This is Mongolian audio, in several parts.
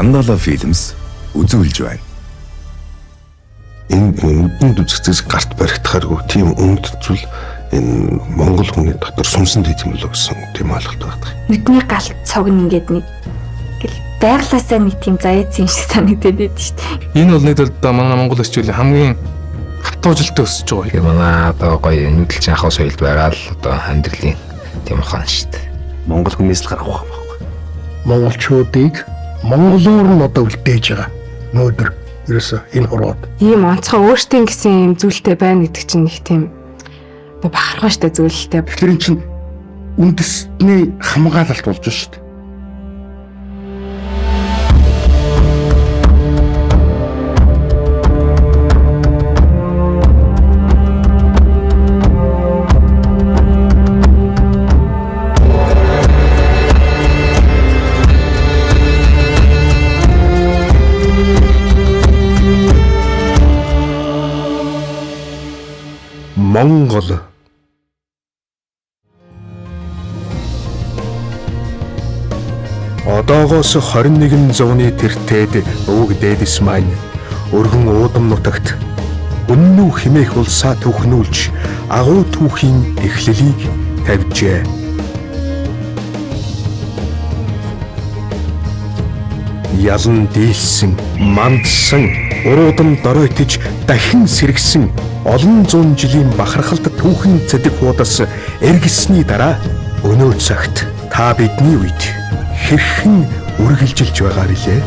Mandala Films үзүүлж байна. Энд нүдэнд үзэгцээс гарт баригдахааргүй тийм өмд зүйл энэ Монгол хүний дотор сумсан дэд юм болоо гэсэн тийм ойлголт байдаг. Нүдний галт цогн ингээд нэг байглаасаа нэг тийм заяц юм шиг санагдаад байдаг шүү дээ. Энэ бол нэгдэлд манай Монгол орчуулын хамгийн хатуужилттай өсөж байгаа. Тэгээ манай одоо гоё нүүдэлчин ахуй соёлд байгаа л одоо амьдралын тийм ухаан шүү дээ. Монгол хүнээс л гарах байхгүй. Монголчуудыг монголоор нь одоо үлдээж байгаа. Нөөдөр ерөөсө энэ хурууд. Ийм онцгой өөртөө гэсэн юм зүйлтэй байна гэдэг чинь нэг тийм одоо бахархаа штэ зүйлтэй. Тэгэхээр эн чинь үндэстний хамгаалалт болж байна шүү дээ. Монгол Одоогоос 21 зууны тэртээд өвөг дээдэс маань өргөн уудам нутагт үннүү химээх улсаа түүхнүүлж агуу түүхийн эхлэлийг тавьжээ. Ялан дийлсэн, мандсан, уруудан доройтож дахин сэргсэн олон зуун жилийн бахархалт түүхэн цэдэг хуудас эргэсний дараа өнөө цагт та бидний үед хэрхэн үргэлжилж байгаа билээ?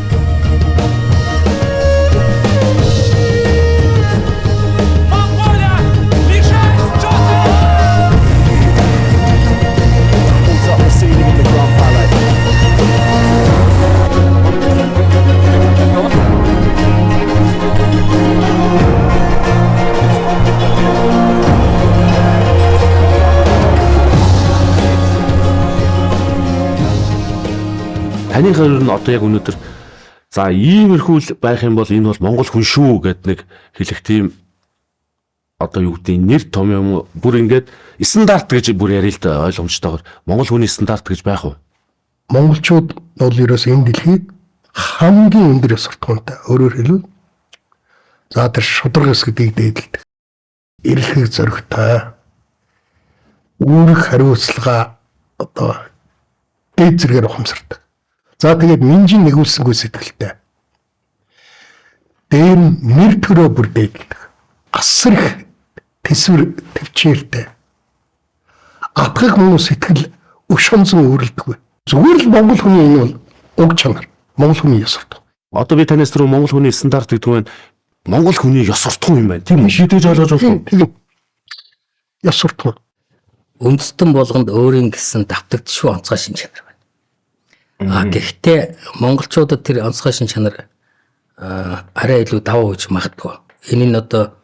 Таны хэрэг нь одоо яг өнөөдөр за иймэрхүү байх юм бол энэ бол Монгол хүн шүү гэд нэг хэлэх тийм одоо юу гэдэг нэр том юм бүр ингээд стандарт гэж бүр ярил л да ойлгомжтойгоор Монгол хүний стандарт гэж байх уу? Монголчууд бол ерөөс энэ дэлхийд хамгийн өндөр суртахуунтай өөрөөр хэлбэл за тэр шударгас гэдгийг дээдэлдэг. Эрэлхийг зоригтой үүрэг хариуцлага одоо дээд зэрэгээр ухамсардаг. За тэгээд минжин нэгүүлсэнгүй сэтгэлтэй. Дээр нэр төрөө бүр дээдэлдэг. Асар их тэсвэр төвчээртэй. Атгах мөн сэтгэл өшөнзөн өөрлөдөггүй. Зүгээр л монгол хүний энэ бол уг чанар. Монгол хүний ёс суртахуун. Одоо би танаас түрүү монгол хүний стандарт гэдэг нь монгол хүний ёс суртахуун юм байна. Тийм үү? Шийдэж ойлгож болох уу? Тийм. Ёс суртахуун. Үндэстэн болгонд өөрийн гэсэн давтагдшгүй онцгой шин чанар байна. Гэхдээ монголчуудад тэр онцгой шин чанар арай илүү давуу гэж магадгүй. Энэ нь одоо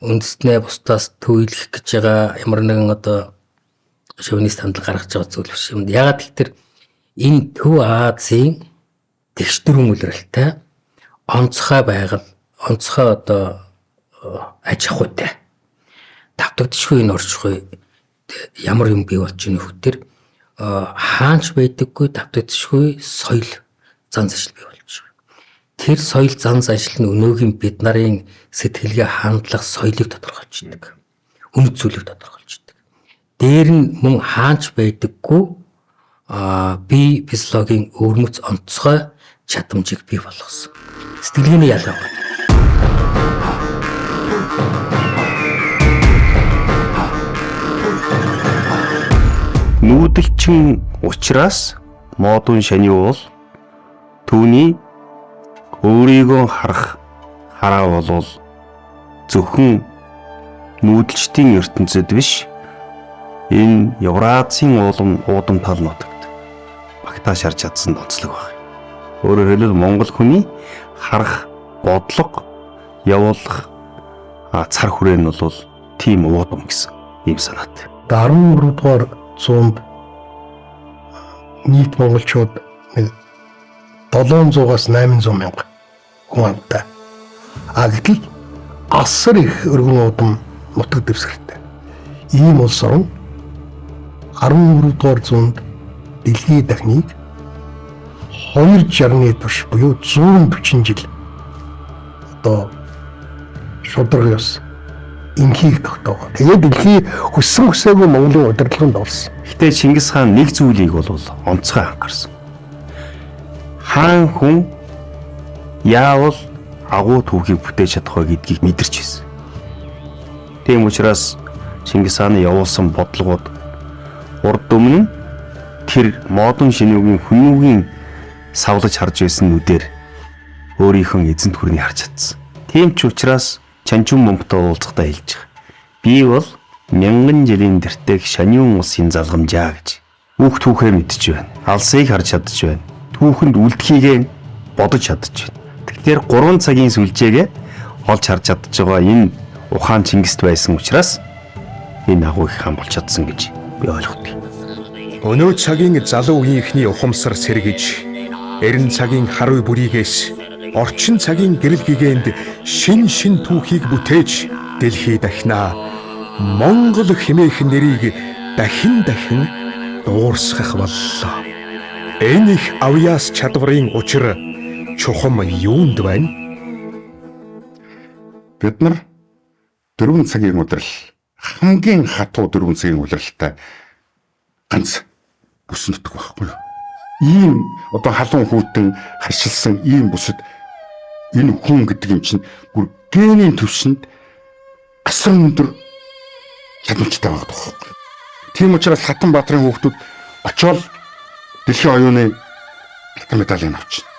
үндэстнээ бусдаас төвлөх гэж байгаа ямар нэгэн одоо шовинист хандлага гаргаж байгаа зүйл биш юм. Ягаад гэвэл энэ Төв Азийн тэгш дөрвөн үлрэлтэй онцгой байгаль, онцгой одоо аж ахуйтай давтагдшгүй энэ орчхой ямар юм бий болж байгаа нөхдөр хаанч байдаггүй давтагдшгүй соёл зан зашил бий болж байгаа. Тэр соёл зан зашил нь өнөөгийн бид нарын сэтгэлгээ хандлах соёлыг тодорхойлж байдаг. Үнэт зүйлийг тодорхойлж байдаг. Дээр нь мөн хаанч байдаггүй бие физиологийн өвөрмөц онцгой чадамжийг бий болгосон. Сэтгэлгээний ялгаа байна. Нүүдэлчин учраас модун шани бол түүний өөрийгөө харах хараа болвол зөвхөн нүүдэлчдийн ертөнцид биш энэ Евразийн уудам тал нутагт багтааш харж чадсан онцлог байна. Өөрөөр хэлбэл монгол хүний харах, бодлого, явуулах цар хүрээн нь бол тийм уудам гэсэн ийм санаатай. 13 дугаар зуунд нийт монголчууд 700-аас 800 мянга хүн амтай. Гэтэл асар их өргөн удам нутаг дэвсгэртэй. Ийм улс орн 14 дугаар зуунд дэлхийн дахныг 260-ны турш буюу 140 жил одоо шударга ёс инхийг тогтоогоо. Тэгээд дэлхий хүссэн хүсээгүй Монголын удирдлаганд орсон. Гэтэ Чингис хаан нэг зүйлийг бол онцгой анхаарсан. Хаан хүн яавал агуу түүхийг бүтээж чадах вэ гэдгийг мэдэрч байсан. Тийм учраас Чингис хааны явуулсан бодлогууд урд өмнө тэр модон шинүүгийн хүнүүгийн савлаж харж байсан нүдээр өөрийнхөө эзэнт хүрний харж чадсан. Тийм ч учраас Чанчун Момтой уулзахдаа хэлж байгаа. Би бол 1000 жилийн тэртех шаниун усын залгамжаа гэж. Бүх түүхээ мэдж байна. Алсыг харж чадж байна. Түүхэнд үлдхийгээ бодож чадж байна. Тэгэхээр 3 цагийн сүлжээгээ олж харж чадж байгаа энэ ухаан Чингист байсан учраас энэ агуу их хаан болж чадсан гэж би ойлгодог. Өнөө цагийн залуу үеийнхний ухамсар сэргэж, эрен цагийн хар үе бүрийгээс орчин цагийн гэрэл гэгээнд шин түүхийг бүтээж дэлхий дахнаа Монгол хэмээх нэрийг дахин дуурсгах боллоо. Энэ их авьяас чадварын учир чухам юунд байна? Бид нар 4 цагийн удирал хамгийн хатуу 4 цагийн удиралтай ганц бүс нутаг байхгүй юу? Ийм одоо халуун хүйтэн харшилсан ийм бүсэд энэ хүн гэдэг юм чинь бүр генийн төвшөнд асар өндөр чадамжтай байгаа байхгүй юу? Тийм учраас Хатан баатрын хүүхдүүд очоод дэлхийн оюуны алтан медалийн авчихна.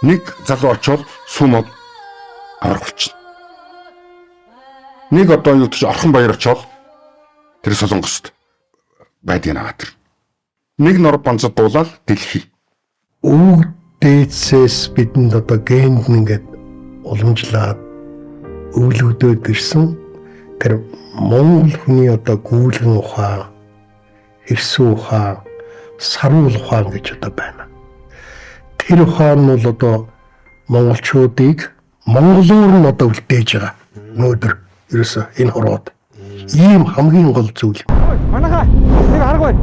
Нэг залуу очоод сумод аврах болчихно. Нэг одоо юу гэж орхон баяр очоод тэр Солонгост байдгийг аваад. Нэг нор бонцод дуулаад дэлхий. Үг дээдсээс бидэнд одоо генд ингээд уламжлаад өвлөгдөөд ирсэн тэр Монгол хүний одоо гүйлгэн ухаан, хэрсүү ухаан, саруул ухаан гэж одоо байна. Тэр ухаан нь бол одоо монголчуудыг монголоор нь одоо үлдээж байгаа. Өнөөдөр ерөөсөө энэ хорвоод ийм хамгийн гол зүйл. Манайхаа нэг арга байна.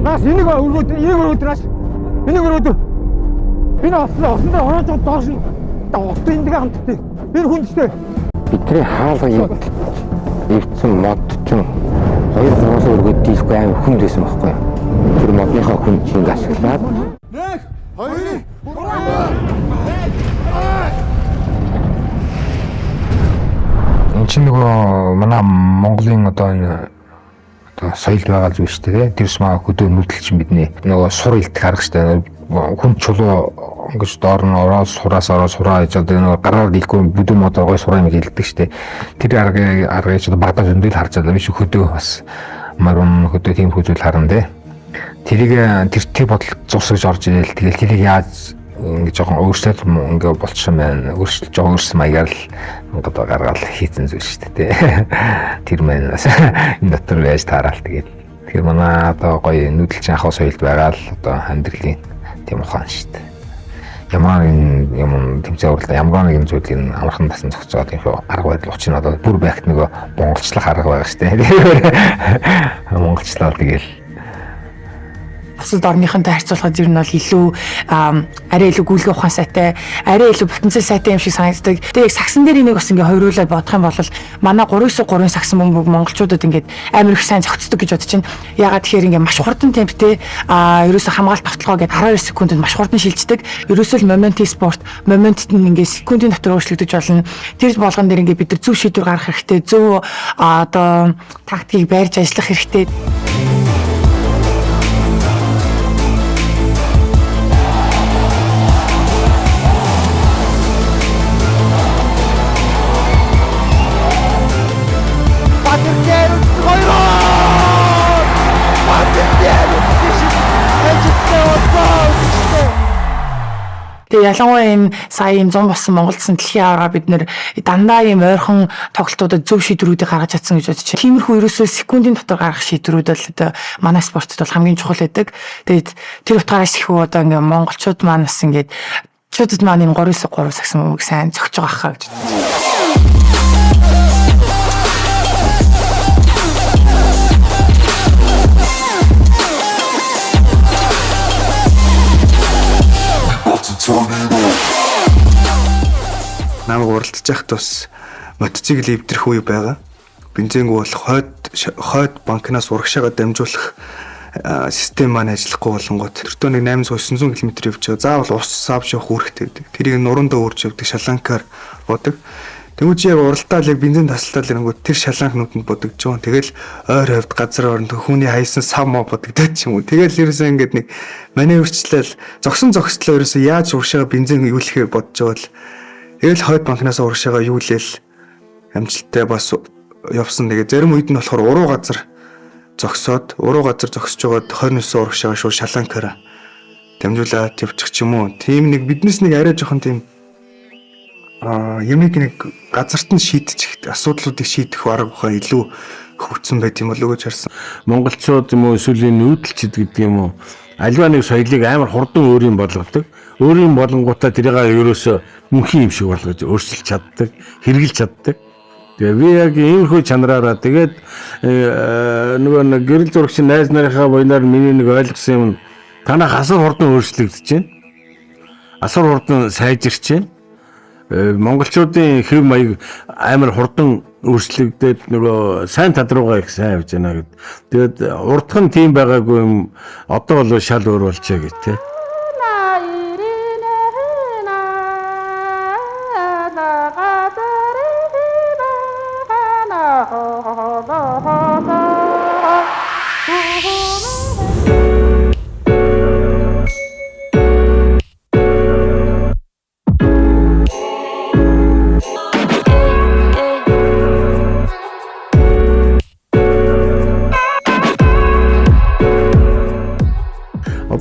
Наас энийг өргөд наас. Энийг өргөд. Энэ осноо хороож доош нь отын дэгэ хамтдаг. Энэ хүнтэй. Бидний хаалгыг эвцэн модчин 2-3 өргөд дийлгүй аим хүнд байсан байхгүй юу? Тэр модныхаа хүн чинь ашиглаад 1 2 энэ чинь нөгөө манай Монголын одоо соёлд байгаа зүйл шүү дээ. Тэрс маа хөдөө нүдэл чинь бидний нөгөө сур илтгэх арга шүү дээ. Хүн чулуу ингэж доор нь ороод сураа гэж одоо нөгөө гараар дийлгүй бүдүүн модоор гой сураа юм хэлдэг шүү дээ. Тэр аргыг ч одоо багадаа зөндөл харж байгаа юм шиг хөдөө бас марун хөдөө тийм хүзүүл харна дээ. Тэр бодол зурсаж орж ирэл тэгэл тэрийг яаж ингэ жоохон өөрчлөлт ингээ болчихсон байна. Өөрчлөлт жоохон өөрсөн маягаар л одоо гаргаал хийцэн зүйл шүү дээ. Тэр маань бас энэ дотор байж таарал тэгээд. Тэгэхээр манай одоо гоё нүүдэлчин ахуй соёлд байгаа л одоо амьдралын тийм ухаан шүү дээ. Ямар юм тэмцээ уралдаа ямар нэгэн зүйлийг амархан тасан зохицоод юм арга барил учрын одоо бүр байхт нөгөө монголчлах арга байгаа шүү дээ. Монголчлал тэгэл бусад орныхонтой харьцуулахад ер нь бол илүү арай илүү гүйлгээ ухаан сайтай, арай илүү потенциал сайтай юм шиг санагддаг. Тэгээ яг сагсан дээр энийг бас ингээ хоёруулаад бодох юм бол манай 3-9-3 сагсан бөмбөг монголчуудад ингээд амар их сайн зохицдог гэж бодож байна. Ягаад тэгэхээр ингээ маш хурдан темптэй ерөөсө хамгаалт тавталгаа гэдэг 12 секундэд маш хурдан шилждэг. Ерөөсөө л моментийн спорт, момент нь ингээ секундын дотор өөрчлөгдөж болно. Тэр болгон дээр ингээ бид нар зөв шийдвэр гаргах хэрэгтэй, зөв одоо тактикийг байрж ажиллах хэрэгтэй. Тэгээ ялангуяа энэ сая юм 100 болсон Монголдсан дэлхийн аварга бид нэр дандаа ийм ойрхон тоглолтуудад зөв шийдвэрүүдийг гаргаж чадсан гэж бодож байна. Тиймэрхүү ерөөсөө секундын дотор гаргах шийдвэрүүд бол одоо манай спортод бол хамгийн чухал байдаг. Тэгээд тэр утгаараас их одоо ингээ монголчууд маань бас ингээд чуудад маань энэ 3-9-3 сагсан мөмөг сайн зөгж байгаа хаа гэж бодож байна. намайг уралдаж байхдаа бас мотоцикл эвдрэх үе байгаа. Бензингүй бол хойд банкнаас урагшаага дамжуулах систем маань ажиллахгүй болонгууд төртөө нэг 800-900 км явж байгаа. Заавал ус савж явах үүрэгтэй байдаг. Тэрийг нуруундаа уурж явдаг, шаланкаар бодог. Тэнгүүч яг уралдаал яг бензин тасалдаад ирэнгүүт тэр шаланк нүдэнд бодогдож байгаа. Тэгэл ойр хавьд газар оронд хүний хайсан сав маа бодогдоод ч юм уу. Тэгэл ерөөсөө ингээд нэг маневрчлал зогсон зогслоо ерөөсөө яаж урагшаага бензин ивлэхээр бодож байгаа л тэгэл хойд банкнаас урагшаага юулээл амжилттай бас явсан. Тэгээ зарим үед нь болохоор уруу газар зогсож байгаад 29 урагшаага шууд шаланкаараа дамжуулаад явчих ч юм уу. Тийм нэг биднес нэг арай жоохон тийм юмыг нэг газарт нь шийдчих асуудлуудыг шийдэх арга илүү хөгжсөн байт юм болов уу гэж харсан. Монголчууд юм уу эсвэл нүүдэлчд гэдэг юм уу альва нэг соёлыг амар хурдан өөрийн болгодог. Өөрийн болонгуудаа тэрийг ерөөсөө мөнхийн юм шиг болгож өөрчилж чаддаг, хэрэгжилж чаддаг. Тэгээ би яг иймэрхүү чанараараа тэгээд нөгөө нэг гэрэл зурагч найз нарынхаа буйнаар миний нэг ойлгосон юм танах асар хурдан өөрчлөгдөж байна. Асар хурдан сайжирч байна. Монголчуудын хэв маяг амар хурдан өөрчлөгдөд нөгөө сайн тал руугаа их сайн явж байна гэд. Тэгээд урдхан тийм байгаагүй юм одоо бол шал өөр болчихё гэх тээ.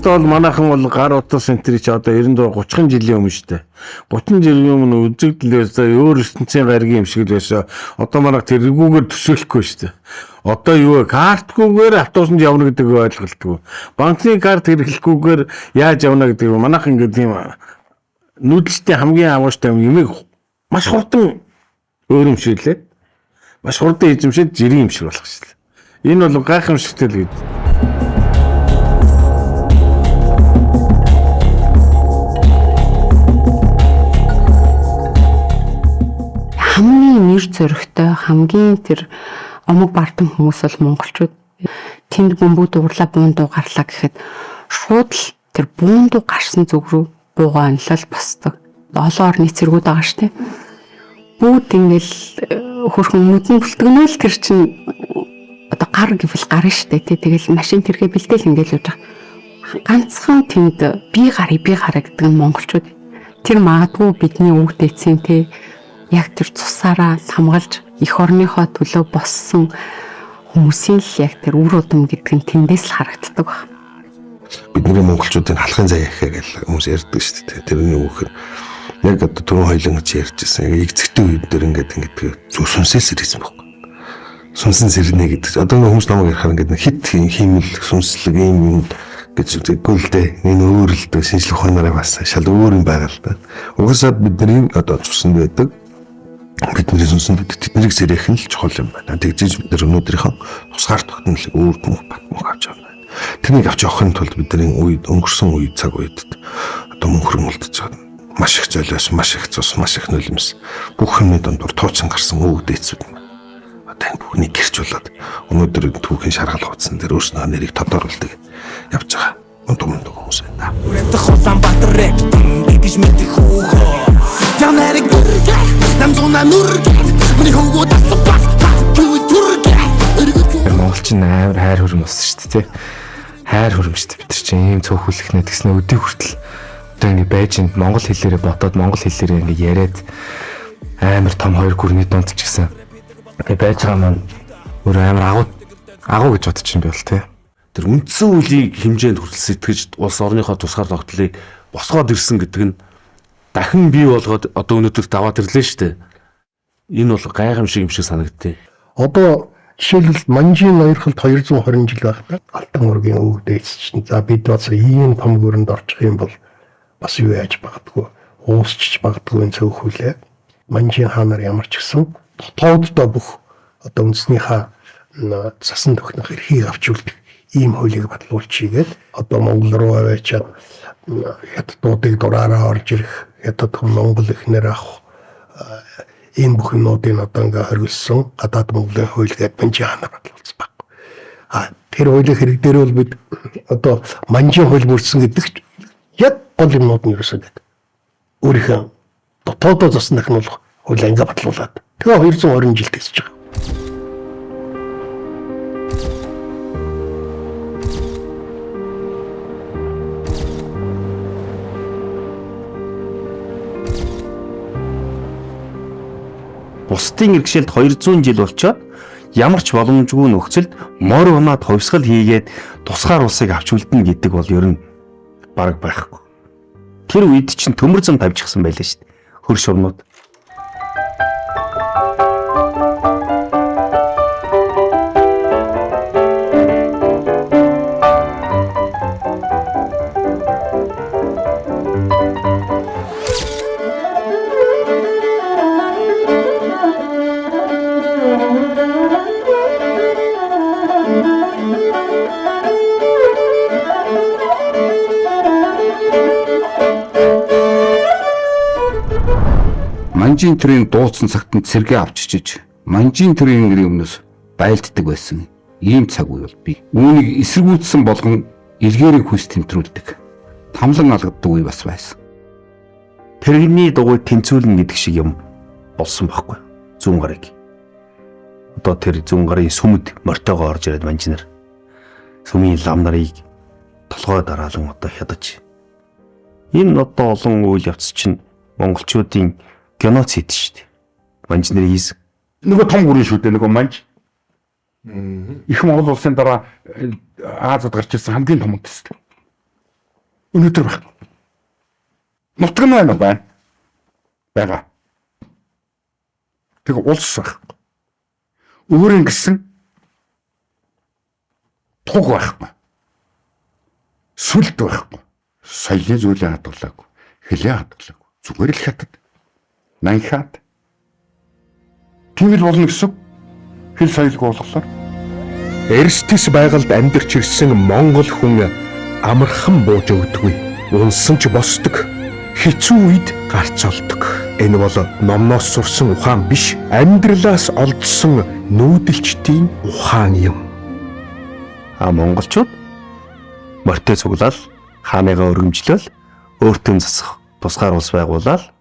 Одоо бол манайхан бол гар утас центр чи одоо 90-30 жилийн өмнө шүү дээ. 30 жилийн өмнө үзэгдлээс өөр ертөнцийн гаргийн юм шиг л байсан. Одоо манайх тэргүүгээр төсөөлөхгүй шүү дээ. Одоо юу картгүйгээр автобусанд явна гэдэг ойлголтгүй. Банкны карт хэрэглэхгүйгээр яаж явна гэдэг манайх ингээд тийм нүүдэлтийн хамгийн амууштай юмыг маш хурдан өөрөмшүүлээд маш хурдан эзэмшээд жирийн юм шиг болох шээ. Энэ бол гайхамшигтай л гэдэг. Хамгийн нэр зөрөгтэй хамгийн тэр омог бардам хүмүүс бол монголчууд. Тэнд бөмбөг дуурлаа буундуу гарлаа гэхэд шууд л тэр буундуу гарсан зүг рүү буугаа анлал босдог. Олон орны цэргүүд байгаа штэ. Бүгд ингээл хөрхөн нүдэн бүлтгэнэл тэр чин одоо гар гэвэл гарна штэ. Тэгэл машин тэргээ бэлдээл ингээл явж байгаа. Ганцхан тэнд би гараа гэдэг нь монголчууд. Тэр магадгүй бидний өвд эцсийн те яг тэр цусаараа хамгаалж эх орныхоо төлөө боссон хүмүүсийн л яг тэр үр удам гэдэг нь тэндээс л харагддаг байна. Бидний монголчуудын халахын заяа ихэ гэж хүмүүс ярьдаг шүү дээ. Тэрний үгээр яг одоо түрүү хоёлын гэж ярьжсэн. Яг эцэгтэй үед дээр ингээд зүг сүнсээс ирсэн байхгүй. Сүнсэн сэрнэ гэдэг. Одоо хүмүүс намайг ярихаар ингээд хит хиймэл сүнслэг юм гэж гүйлдэ энэ өөр л дээ шинжлэх ухаанаараа бас шал өөр юм байгаа л да. Угаасаа бидний одоо цуснд байдаг бидний сүнсэнд тэднийг сэрэх нь л чухал юм байна. Тэгжиж бид өнөөдрийнхөө тусгаар тогтнолыг өөр мөх авч явна. Тэрнийг авч явахын тулд бидний үед өнгөрсөн үе цаг үед одоо мөнхрөн үлдэж байгаа. Маш их золиос, маш их цус, маш их нулимс бүх юмны дондор туучин гарсан өвөг дээцүүд юм. Одоо энэ бүхнийг гэрчүүлээд өнөөдөр түүхийн шаргал хуудсан дээр өөрснөө нэрийг тодоруулдаг явж байгаа. Мундаг хүмүүс байна. Үрэтэх Улаанбаатар рэп гэж мэдэх хөөхөө. Янарыг бүргээ намзуна нүргээ миний хөвгөө таслах монголчин амар хайр хөрөм ус шүү дээ. Хайр хөрөм шүү дээ. Бид нар чинь ийм цөөхөлөхнээ тэгснэ өдөө хүртэл одоо ингэ байж энд монгол хэлээрээ бодоод монгол хэлээрээ ингэ яриад амар том хоёр гүрний дунд ч гэсэн ингэ байж байгаа маань өөр амар агуу гэж бодож юм байл те. Тэр үндсэн үлийг хэмжээнд хүртэл сэтгэж улс орныхоо тусгаар тогтлыг босгоод ирсэн гэдэг нь дахин бий болгоод одоо өнөөдөр даваад ирлээ шүү дээ. Энэ бол гайхамшиг юм шиг санагдтыг. Одоо жишээлбэл манжийн ноёрхолд 220 жил байхдаа алтан ургийн өвөг дээдсчин за бид бас ийм том гүрэнд орчих юм бол бас юу яаж магадгүй уусчих магадгүй энэ цөөхөлөө манжийн хаанаар ямар ч гэсэн дотооддоо бүх одоо үндэснийхээ цасан төхнөх эрхийг авч үлдэх ийм хуулийг батлуулчихгээд одоо Монгол руу аваачаад хятадуудыг дураараа орж ирэх хятад хүн Монгол ихнэр авах энэ бүх юмнуудыг одоо ингээ хориглосон гадаад Монголын хууль гэдэг манжин ханаар болсон баг. Тэр хуулийн хэрэг дээр бол бид одоо манжин хууль бүрдсэн гэдэг чинь яг гол юмнууд нь ерөөсөө гэдэг. Өөрийнхөө дотоодоо засан дахин бол хууль ингээ батлуулад. Тэгээ 220 жил тэсэж байгаа. Бусдын иргэшэлд 200 жил болчоод ямар ч боломжгүй нөхцөлд морь унаад хувьсгал хийгээд тусгаар улсыг авч үлдэнэ гэдэг бол ер нь бараг байхгүй. Тэр үед чинь төмөр зам тавьчихсан байлаа шүү дээ. Хөрш орнууд. Манжин төрийн дууцсан цагт нь цэргээ авчиж манжин төрийн нэрийн өмнөөс байлддаг байсан ийм цаг үе бол би. Үүнийг эсэргүүцсэн болгон илгээрийг хүс тэмтрүүлдэг. Тамлан алгаддаг үе бас байсан. Тэрэгний дугуй тэнцүүлнэ гэдэг шиг юм болсон байхгүй. Зүүн гарыг. Одоо тэр зүүн гарын сүмд мортойгоо орж ирээд манжинаар сүмийн лам нарыг толгой дараалан одоо хядаж. Энэ одоо олон үйл явц чинь монголчуудын геноцид шүү дээ. Манж нэрийн хийсэн. Нөгөө том гүрэн шүү дээ, нөгөө манж. Их Монгол улсын дараа Азад гарч ирсэн хамгийн том үндэс. Өнөөдөр байна. Нутаг нь байна. Бага. Тэг улс байх. Өөрийн гэсэн туг байхгүй. Сүлд байхгүй. Соёлын зүйлээ хадгалаагүй. Хэлээ хадгалаагүй. Зүгээр л хятад. Нанхад. Тийм л болно гэсэн хэл соёлгүй болохоор Эрсдэс байгальд амьдарч ирсэн монгол хүн амархан бууж өгдөггүй. Унсан ч босдог. Хэцүү үед гарц олдог. Энэ бол номноос сурсан ухаан биш, амьдралаас олдсон нүүдэлчдийн ухаан юм. Монголчууд морьтой цуглал, хааныгаа өргөмжлөл, өөртөө засах тусгаар улс байгуулаад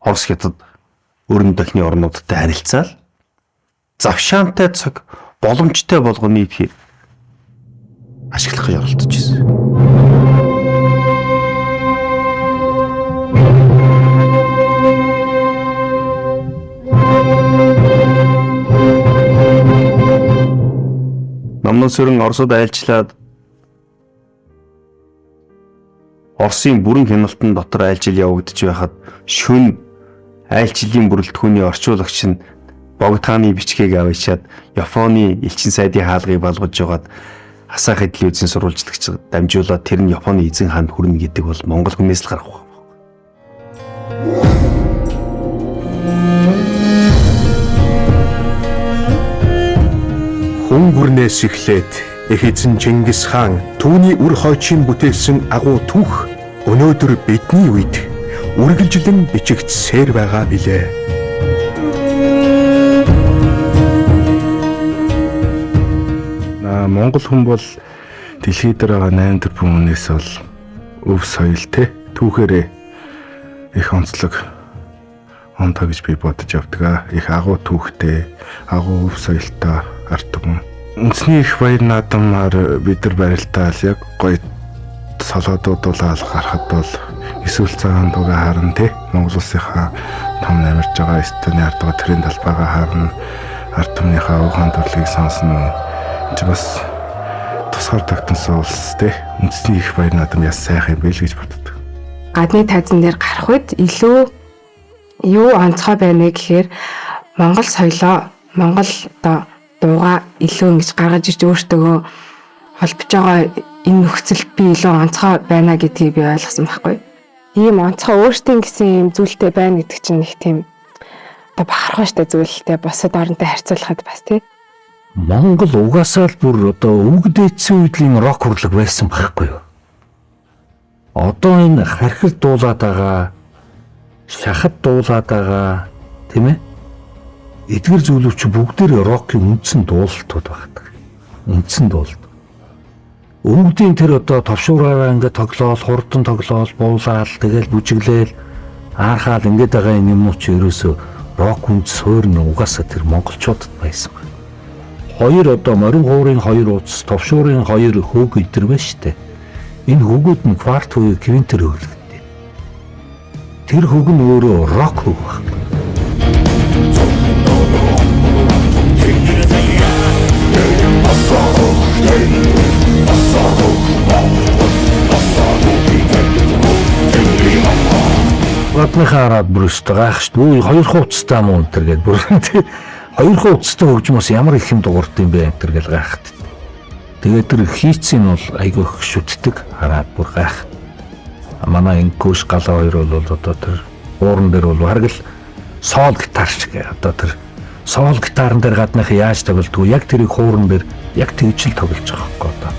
Орос хятад өрн дахны орнуудтай харилцаал завшаантай цаг боломжтой болгоныг ашиглахыг оролдож ирсэн. Номноос өрн Оросод айлчлаад Оросын бүрэн хяналтын дотор айлчил явагдаж байхад шөнө айлчлалын бүрэлдэхүүний орчуулагч нь богдхааны бичгийг аваачаад Японы элчин сайдын хаалгыг балгаж жагаад хасаах эдлийн үзэн сурвалжлагч дамжуулаад тэр нь Японы эзэн хаанд хүрнэ гэдэг бол монгол хүнээс л гарах байна. Хүн гүрнээс эхлээд их эзэн Чингис хаан түүний үр хойчийн бүтээсэн агуу түүх өнөөдөр бидний үед үргэлжлэн бичигдсээр байгаа билээ. Монгол хүн бол дэлхий дээр байгаа 8 тэрбум хүнээс бол өв соёлтэй түүхээрээ их онцлог онтоо гэж би бодож явдаг. Их агуу түүхтэй, агуу өв соёлтой ард түмэн. Үндэсний их баяр наадамаар бид нар барилтаал яг гоё солиодууд бол гарахад бол эсвэл цагаан дугаа харна тий. Монгол улсынхаа том намирж байгаа Эстоны ард байгаа тэрийн талбайгаа харна. Ард түмнийхээ ухаан төрлийг сонсно. Энд бас тусгаар тогтносон улс тий. Үндэсний их баяр наадам яс сайхан юм бэ л гэж боддог. Гадны тайзан дээр гарах үед илүү юу онцгой байна гэхээр Монгол соёлоо, Монгол одоо дууга илүү ингэж гаргаж ирж өөртөө холбож байгаа энэ нөхцөлд би илүү онцгой байна гэдгийг би ойлгосон байхгүй. Ийм онцгой өөртөө гэсэн юм зүйлтэй байна гэдэг чинь нэг тийм одоо бахархаа штэ зүйлтэй босод оронтой харьцуулахад бас тий. Монгол угаасаа л бүр одоо өвгд эцсийн үеийн рок урлаг байсан байхгүй юу? Одоо энэ хархил дуулаад байгаа шахад дуулаад байгаа тийм ээ. Эдгэр зүйлүүч бүгдээр рокийн үндсэн дуулалтууд багтдаг. Үндсэн дуулалт. Өвгдийн тэр одоо товшуураараа ингээд тоглоол, хурдан тоглоол, буулаад тэгэл бүжиглээл аархаал ингээд байгаа юм ч ерөөсөө рок үнд суурь нь угаасаа тэр монголчуудад байсан байна. Хоёр одоо морин хуурын хоёр утас, товшуурын хоёр хөг итэр байна штэ. Энэ хөгүүд нь кварт үе квинтер хөглөгддөг. Тэр хөг нь өөрөө рок хөг байна. Гадныхаа хараад бүр өстө гайхш үү 2 хувцастай мөн энэ гээд бүр тийм 2 хувцастай хөгжмөөс ямар их юм дуурд юм бэ энэ гээд гайхад. Тэгээд тэр хийцийн бол айгүй их шүтдэг хараад бүр гайх. Манай энэ көш галаа хоёр бол одоо тэр ууран дээр бол хараг л соол гитар шиг одоо тэр соол гитарын дээр гадных яаж тоглодгоо яг тэрийг хууран дээр яг тэгж л тоглож байгаа байхгүй одоо.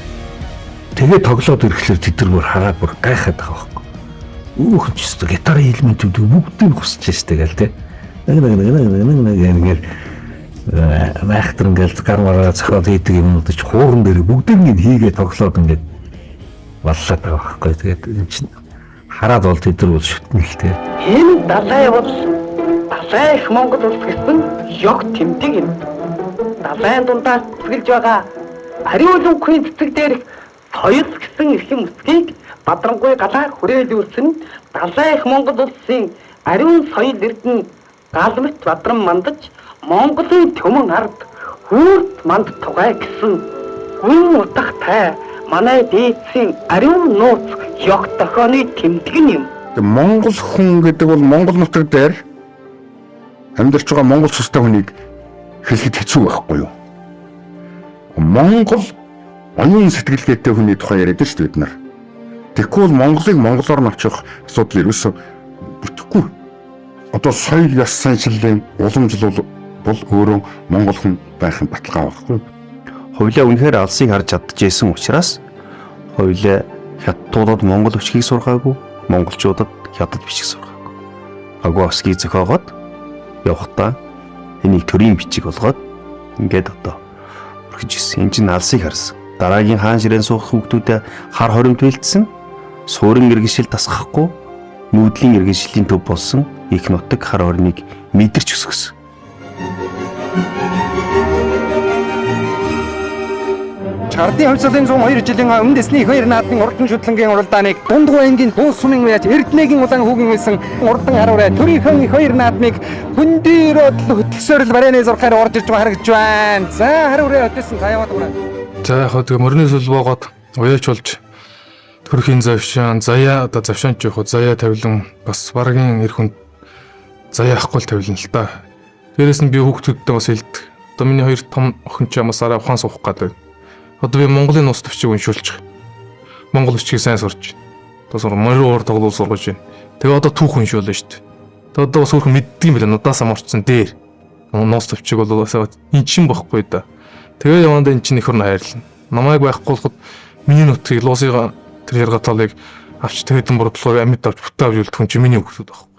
Тэгээд тоглоод ирэхлээр тэд нар бүр хараад бүр гайхаад байгаа байхгүй. Үх ч гэсэн гитарын элементүүд бүгдийг хүсэж штэ гээл те. Нэг майхтар ингээл гармаараа цахаад хийдэг юмнууд ч хууран дээр бүгдийг нь хийгээ тоглоод ингээд боллоод байгаа байхгүй. Тэгээд энэ чинь хараад бол тэд нар бол шүтнэ л те. Энэ далай бол далай их Монгол улс гэсэн ёг тэмдэг юм. Далайн дундаас цэцгэлж байгаа ариун үеийн цэцэг дээр соёл гэсэн эрхэм үсгийг бадрангуй галаар хүрээлүүлсэн далай их Монгол улсын ариун соёл эрдэнэ галмт бадран мандаж Монголын төмөн ард хүрт манд тугай гэсэн үн утгатай манай дээдсийн ариун нууц ёг дохооны тэмдэг юм. Монгол хүн гэдэг бол Монгол нутаг дээр амьдарч байгаа монгол цустай хүнийг хэлэхэд хэцүү байхгүй юу? Монгол оюун сэтгэлгээтэй хүний тухай яриад шүү дээ бид нар. Тэгэхгүй бол Монголыг монголоор нь авчих асуудал ерөөсөө бүтэхгүй. Одоо соёл яс саншиллын уламжлал бол өөрөө монгол хүн байх нь баталгаа байхгүй. Хоёулаа үнэхээр алсыг харж чадчихсэн учраас хоёулаа хятадууд монгол өчгийг сургаагүй, монголчуудад хятад бичиг сургаагүй. Агуаский зохиогоод явхдаа энийг төрийн бичиг болгоод ингээд одоо өргөж ирсэн. Энэ чинь алсыг харсан. Дараагийн хаан ширээн суух хүүхдүүдэд хар хоримт бэлдсэн. Суурин иргэншил тасгахгүй, нүүдлийн иргэншилийн төв болсон их нутаг хар хорныг мэдэрч өсгсөн. Чардын хувьцаалын 102 жилийн өмнө дэсний 2 наадмын урдан шүтлэнгийн уралдааныг дундгой ангийн дүүс сумын байж Эрдэнэгийн улаан хүүгийн үйсэн урдан харуулаа төрийнхэн 2 наадмыг хүндирөөд хөтлсөөрл барайны зурхаар орж ирж харагдж байна. За харуулаа өдөөсөн таяаваад байна. За яг хөө тэгээ мөрний сүлбоогоод уяач болж төрхийн завшаан заяа одоо завшаан ч яг заяа тавилан бас баргийн эр хүнд заяа ахгүй л тавилан л та. Дээрээс нь би хүүхдүүдтэй бас хэлдэг. Одоо миний 2 том охин ч ямаас арай ухаан суух гэдэг. Одоо би Монголын нус төвчийг уншуулж байгаа. Монгол өчгийг сайн сурч. Одоо морин уур тоглол сургаж байна. Тэгээ одоо түүх уншуулна шүү дээ. Тэгээ одоо бас өөрхөн мэддэг юм байна. Удаасаа морцсон дээр. Нус төвчийг бол эн чин бохгүй да. Тэгээ явандаа эн чин их хөрн хайрлна. Намайг байхгүй болоход миний нутгийг луусыга тэр яргаталыг авч тэгэдэн бодлогыг амьд авч бүтээ авч үлдэх хүн чи миний хүүхдүүд байхгүй.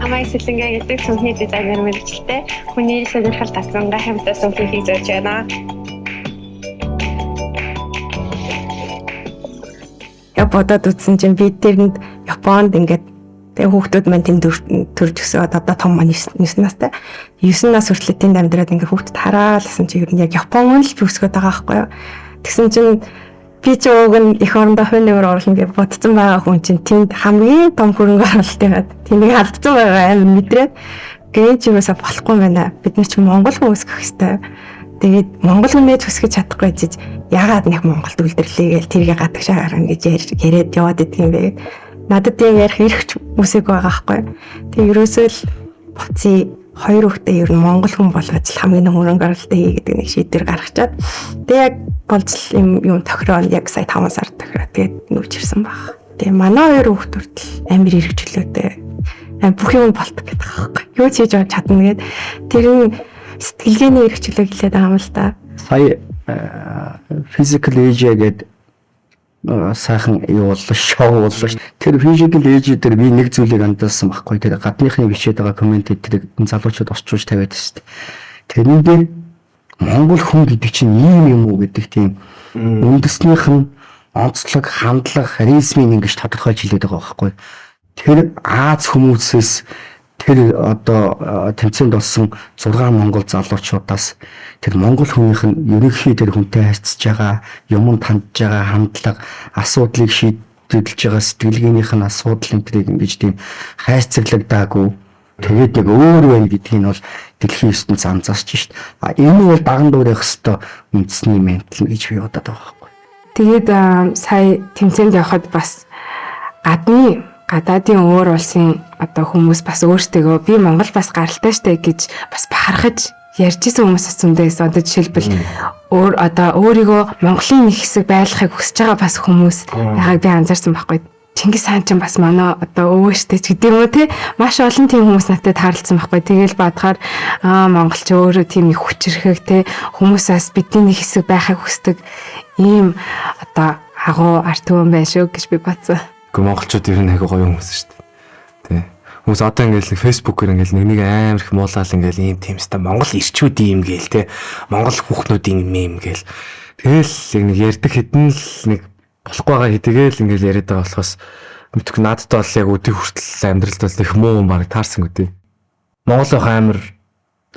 Амай сэлэнгээ гэдэг сүнхний дизайнер мэргэжилтэй хүний сонирхол татсан гайхамшигтай сүнхийг зорж байна. Я бодоод үзсэн чинь би тэрэнд Японд ингээд тэгээ хүүхдүүд маань тэнд төрж өсөөд одоо том маань 9 настай 9 нас хүртэл тэнд амьдраад ингээд хүүхдэд хараалсан чи ер нь яг Япон л би өсгöd байгаа байхгүй юу. Тэгсэн чинь би ч уг нь эх орондоо хувь нэмэр оруулах гэж бодсон байгаа хүн чинь тэнд хамгийн том хөрөнгө оруулалтыг тэнийг алдсан байгаа аим мэдрээд гэнэ ч юмсаа болохгүй байна. Бид нар ч Монгол хүн өсгөх хэрэгтэй. Тэгээд Монгол хүн нээж өсгөж чадахгүй жиж ягаад нэг Монголд үлдэрлээ гээл тэргээ гадагшаа гарна гэж яриад яваад идэг юм бэ. Надад тийм ярих эрхч үсэг байгаа байхгүй. Тэг ерөөсөө л буцаа 2 хүүхдээ ер нь Монгол хүн болгож хамгийн хөрөнгө оруулалтыг хий гэдэг нэг шийдвэр гаргачаад тэг яг болцол юм тохироо яг сая 5 сар тохироо тэгээд нүчирсэн баг. Тэгээ манай 2 хүүхдүүд амир эргчлөөтэй бүх юм болтог гэдэг байхгүй. Юу ч хийж чадна гээд тэр нь сэтгэлгээний эргчлөө гэлээд байгаа юм л да. Сая physical age гэдэг сайхан юу боллоо шоу боллоо. Тэр physical age дээр би нэг зүйлийг андуулсан байхгүй. Тэр гадныхны бичээд байгаа коммент дээр энэ залуучууд орчуулж тавиад байна шүү дээ. Тэрэн дээр Монгол хүн гэдэг чинь ийм юм уу гэдэг тийм үндэснийх нь онцлог, хандлага, харизмыг ингэж тодорхойж хэлээд байгаа байхгүй. Тэр Аз хүмүүсээс тэр одоо тэмцээнд болсон 6 монгол залуучуудаас тэр монгол хүнийх нь ерөнхий тэр хүнтэй харьцаж байгаа, юмд хандж байгаа хандлага, асуудлыг шийдэлж байгаа сэтгэлгээнийх нь асуудал энтрийг ингэж тийм хайрцаглагдаагүй. Тэгээд нэг өөр байна гэдгийг нь бол дэлхийн ертөнц анзаарч шít. Энэ бол даган дуурайх хэвээр үндэсний ментал гэж би бодоод байгаа байхгүй. Тэгээд сая тэмцээнд явхад бас гадаадын өөр улсын одоо хүмүүс бас өөртөө би Монгол бас гаралтай штэ гэж бас бахархаж ярьж исэн хүмүүс бас зөндөөс одоо жишээлбэл өөрийгөө Монголын нэг хэсэг байлгахыг хүсэж байгаа бас хүмүүс яагаад би анзаарсан байхгүй. Чингис хаан ч бас манай одоо өвөө штэ ч гэдэг юм уу те маш олон тийм хүмүүс надад таарлцсан байхгүй. Тэгэл бадгаар монголч өөрөө тийм их хүчрэхэг те хүмүүсээс бидний нэг хэсэг байхыг хүсдэг ийм одоо агуу арт түмэн байх шүү гэж би бодсон. Гэхдээ монголчууд ер нь айгүй гоё хүмүүс шүү дээ. Тэ. Хүмүүс одоо ингээл нэг фэйсбүүкээр ингээл нэг амар их муулаад ингээл ийм тиймстэй монгол ирчүүд ийм гээл те. Монгол хүүхнүүдийн юм гээл. Тэгэл яг нэг ярьдаг хэдэн л нэг болохгүй байгаа хэдийгээл ингээл яриад байгаа болохоос мэдгүй надад бол яг өдөө хүртэл амьдралд бол их муу юм баг таарсан үгүй. Монгол амар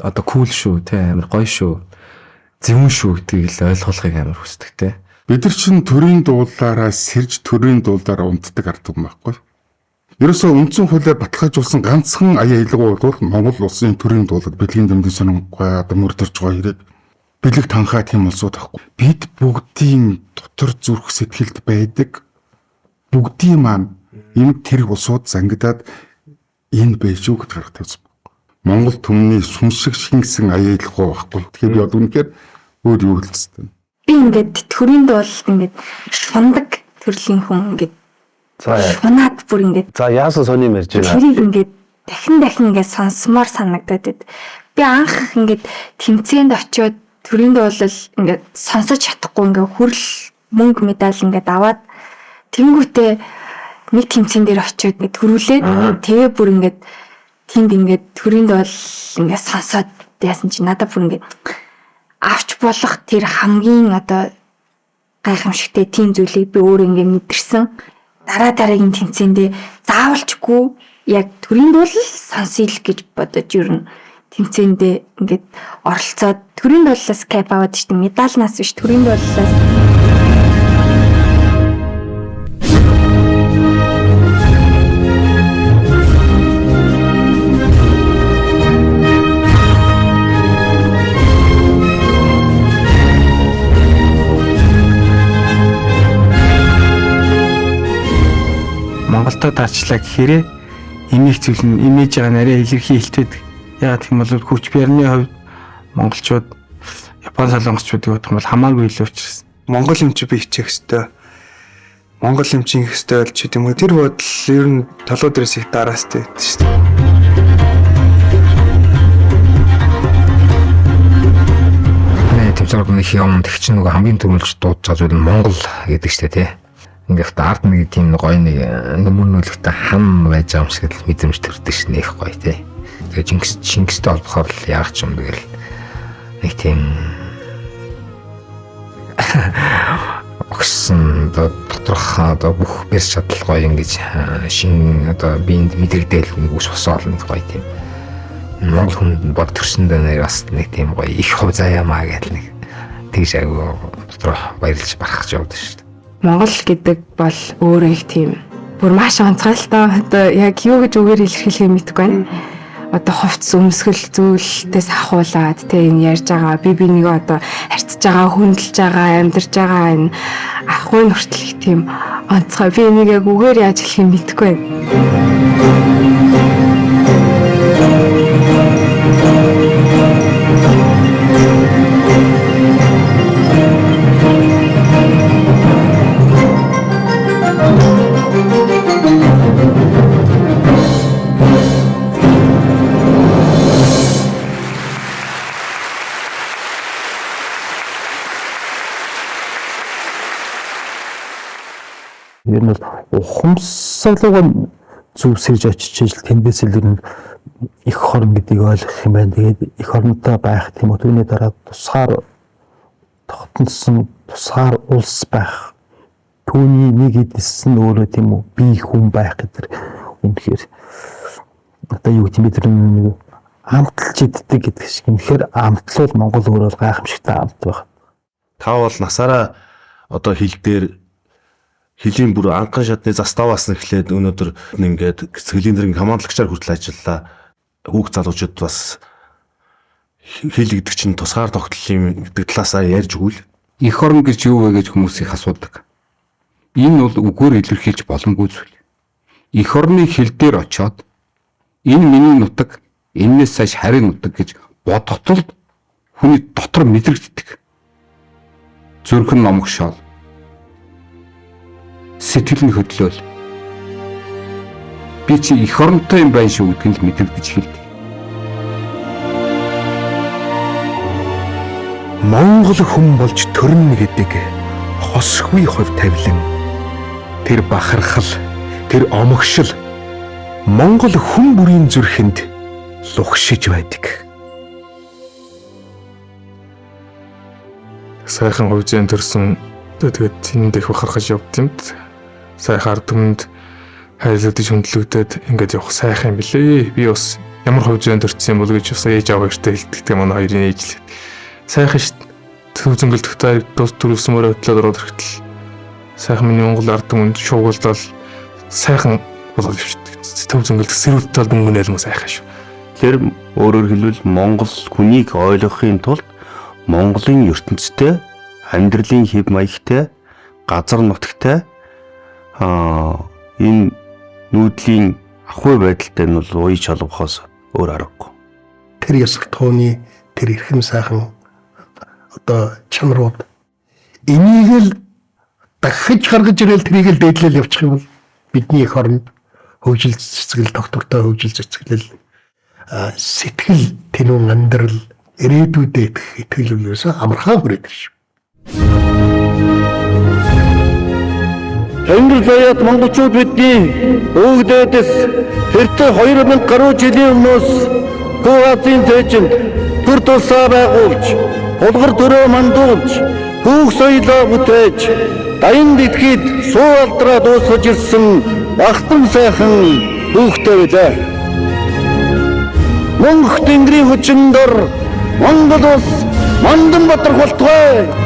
одоо кул шүү те амар гоё шүү. Зөвөн шүү гэдгийг л ойлгохыг амар хүсдэг те. Бид нар чинь төрийн дуулаараа сэрж төрийн дуулаараа унтдаг ард юм байхгүй. Ерөөсөө үндсэн хуулиар баталгаажуулсан ганцхан аяа хэлгүй бол Монгол улсын төрийн дуулаад бэлгийн дэмдийн сонинхой одоо мөрдөрж байгаа хэрэг бэлэг танхаа тийм улсууд байхгүй. Бид бүгдийн дотор зүрх сэтгэлд байдаг бүгдийн маань энэ тэр улсууд зангидаад энэ байж юу гэж гарах тавьсан. Монгол түмний сүншиг шингэсэн аяа хэлгүй байхгүй. Тэгэхээр би одоо үнэхээр өөр юу хэлсэн. Би ингээд төрөнд бол ингээд шундаг төрлийн хүн ингээд шунаад бүр ингээд за яасан сони мэрж байна. тэрийг ингээд дахин ингээд сонсомоор санагдаад байд. Би анх ингээд тэмцээнд очиод төрөнд бол ингээд сонсож чадахгүй ингээд хүрл мөнгө медаль ингээд аваад тэнгүүтээ нэг тэмцээн дээр очиод ингээд төрүүлээд тэгээ бүр ингээд тэнд ингээд төрөнд бол ингээд сонсоод яасан чи надад бүр ингээд авч болох тэр хамгийн одоо гайхамшигтай тийм зүйлийг би өөр ингэ мэдэрсэн. Дараагийн тэмцээндээ заавалчгүй яг төрийн дуул сонсъё гэж бодож юу тэмцээндээ ингээд оролцоод төрийн дуулаас кап аваад штэ медальнаас биш төрийн дуулаас Монголдо таачлаа гэхээрээ имиж зүйл нь имиж байгаа нарийн илэрхий хэлтээд яагаад гэм бол хүч биерний хувьд монголчууд Япон солонгосчуудыг бодох юм бол хамаагүй илүү учраас монгол юм чи би хичээх хэвээр монгол юм чи их хэвээр ч гэдэм үү тэр бодол ер нь толгой дээрээс их дараастай шүү дээ. Тэмцээн нэг юм тэгч нэг хамгийн түрүүлж дуудаж зүйл нь Монгол гэдэг штэ тий. Ингээд ард нэг тийм гоё нэг нөмөрнөлөгтэй хам байж байгаа юм шиг л мэдрэмж төрдөг ш нэх гоё тий. Тэгээ Чингистэй холбохоор л яах ч юм тэгэл нэг тийм огсон доторх одоо бүх бэр чадал гоё ингэж шин одоо биэнд мэдрэгдээл нэг ус босоол нэг гоё тийм. Монгол хүн бод төрсөндөө бас нэг тийм гоё их хувь заяамаа гэл нэг тэгж айгу дотор баярлж барахж явдаг шүү дээ. Монгол гэдэг бол өөрөө их тийм бүр маш онцгойлтой одоо яг юу гэж үгээр илэрхийлэхээ мэдэхгүй байна. Одоо хувцс өмсгөл зүйлтээс ахуулаад тэ энэ ярьж байгаа би нэг одоо харьцаж байгаа хүндэлж байгаа амьдарч байгаа энэ ахуйн хүртэл их тийм онцгой би энийг яг үгээр яаж хэлэхээ мэдэхгүй байна. Ер нь бол ухамсарлуугаар зөв сэрж очиж ижил тэндээс л ер нь их хорн гэдгийг ойлгох юм байна. Тэгээд их хорнтой байх тийм үү. Түүний дараа тусгаар тогтносон тусгаар улс байх. Түүний нэг эдсэн өөрөө тийм үү бие хүн байх гэдэг үнэхээр одоо юу гэм бэ тэр амталж иддэг гэдэг шиг. Үнэхээр амтлал Монгол өөрөө гайхамшигтай амт байна. Та бол насаараа одоо хил дээр хилийн бүр анхан шатны заставаас нь эхлээд өнөөдөр ингээд цэцгэлийн дэрэн командлагчаар хүртэл ажиллаа. Хүүхд залуучууд бас хил гэдэг чинь тусгаар тогтлолын гэдэг талаасаа ярьж өгвөл эх орн гэж юу вэ гэж хүмүүсийг асуудаг. Энэ бол үгээр илэрхийлж боломгүй зүйл. Эх орны хил дээр очиод энэ миний нутаг, энээс цааш харийн нутаг гэж бодготол хүний дотор мэдрэгддэг. Зүрх нь номгшоол. Сэтгэл нь хөдлөөл. Би чи эх оронтой юм байна шүү гэдгийг л мэдрэгдэж эхэлдэг. Монгол хүн болж төрнө гэдэг хосгүй хувь тавилан, тэр бахархал, тэр омогшил Монгол хүн бүрийн зүрхэнд лухшиж байдаг. Сайхан хувьзэн төрсөн тэгээд тэнд их бахархаж явд юм. Сайхан ард түмэнд хайлтж хөндлөгдөд ингээд явах сайхан юм билээ. Би бас ямар хувьзэн төрсөн юм бол гэж бас ээж аав хоёртой хэлдэг манай хоёрын ээжлээ. Сайхан шүү. Төв зөнгөлтөгтэй төрүүлсэн мөрөө хөтлөд ороод ирэхтэл сайхан миний Монгол ард түмэнд шуугуулдал сайхан болоод өвчтөг. Төв зөнгөлт сэрүүлтэл дүнгэнэл мө сайхан шүү. Тэр өөрөөр хэлбэл Монгол хүнийг ойлгохын тулд Монголын ертөнцтэй амьдралын хэв маягтай газар нутагтай энэ нүүдлийн ахуй байдалтай нь бол уяж холбохоос өөр аргагүй. Тэр ёсох тооны тэр эрхэм сайхан одоо чанарууд энийг л дахиж гаргаж ирэл трийг л дээдлэл явуучих юм бол бидний эх орнд хөгжил цэцгэл доктортой хөгжил цэцгэлэл сэтгэл тэнүүн амьдрал ирээдүйдээ итгэл үлээсээ амархан хүрээд шүү. Англи заяат монголчууд бидний өвгдөөс хэртэ 2000 гаруй жилийн өмнөөс Хууазын цэжинд төр тусаа байгуулж, булгар төрөө мандуулж, хүүх соёлоо бүтээж, даян дэлхийд суу алдраа дуусгаж ирсэн бахтан сайхан хүүхтэй байлаа. Монгол тэнгэрийн хүчин дор Монгол улс мандан батархалтгай.